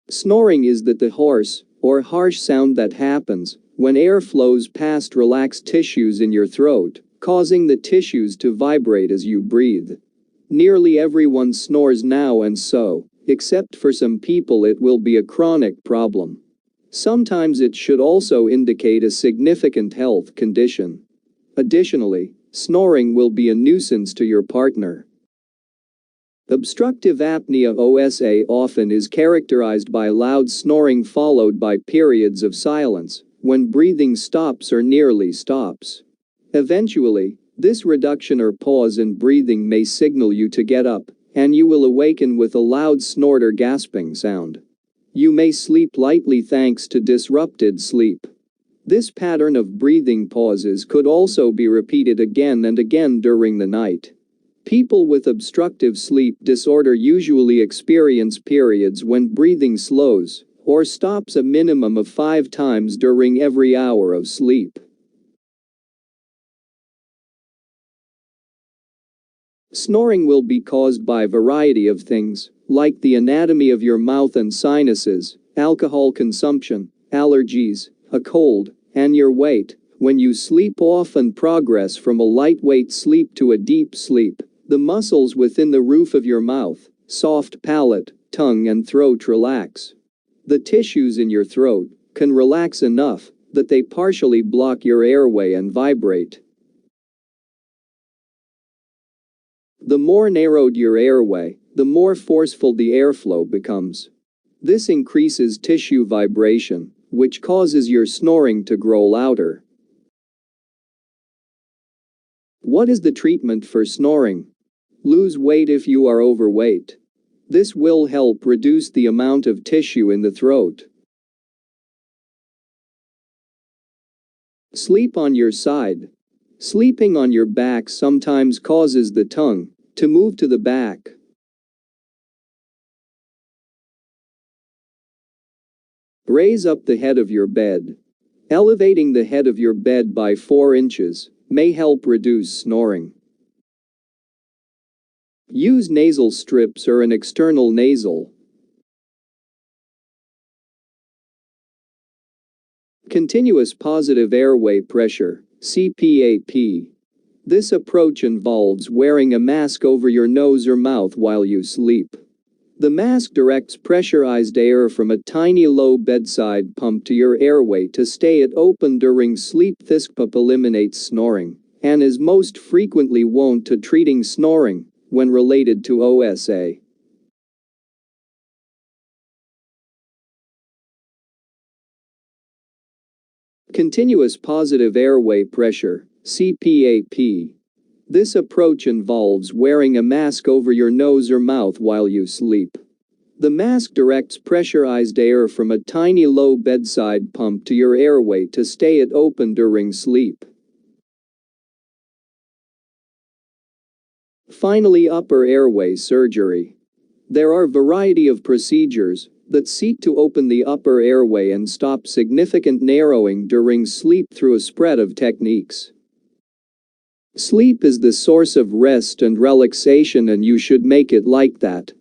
Snoring is the hoarse or harsh sound that happens when air flows past relaxed tissues in your throat, causing the tissues to vibrate as you breathe. Nearly everyone snores now, and so, except for some people, it will be a chronic problem. Sometimes it should also indicate a significant health condition. Additionally, snoring will be a nuisance to your partner. Obstructive apnea (OSA) often is characterized by loud snoring followed by periods of silence, when breathing stops or nearly stops. Eventually, this reduction or pause in breathing may signal you to get up, and you will awaken with a loud snort or gasping sound. You may sleep lightly thanks to disrupted sleep. This pattern of breathing pauses could also be repeated again and again during the night. People with obstructive sleep disorder usually experience periods when breathing slows or stops a minimum of 5 times during every hour of sleep. Snoring will be caused by a variety of things, like the anatomy of your mouth and sinuses, alcohol consumption, allergies, a cold, and your weight. When you sleep off and progress from a lightweight sleep to a deep sleep, the muscles within the roof of your mouth, soft palate, tongue and throat relax. The tissues in your throat can relax enough that they partially block your airway and vibrate. The more narrowed your airway, the more forceful the airflow becomes. This increases tissue vibration, which causes your snoring to grow louder. What is the treatment for snoring? Lose weight if you are overweight. This will help reduce the amount of tissue in the throat. Sleep on your side. Sleeping on your back sometimes causes the tongue to move to the back. Raise up the head of your bed. Elevating the head of your bed by 4 inches may help reduce snoring. Use nasal strips or an external nasal. Continuous positive airway pressure, CPAP. This approach involves wearing a mask over your nose or mouth while you sleep. The mask directs pressurized air from a tiny low bedside pump to your airway to stay it open during sleep. This PAP eliminates snoring and is most frequently known to treating snoring when related to OSA. Continuous positive airway pressure, CPAP. This approach involves wearing a mask over your nose or mouth while you sleep. The mask directs pressurized air from a tiny low bedside pump to your airway to stay it open during sleep. Finally, upper airway surgery. There are a variety of procedures that seek to open the upper airway and stop significant narrowing during sleep through a spread of techniques. Sleep is the source of rest and relaxation, and you should make it like that.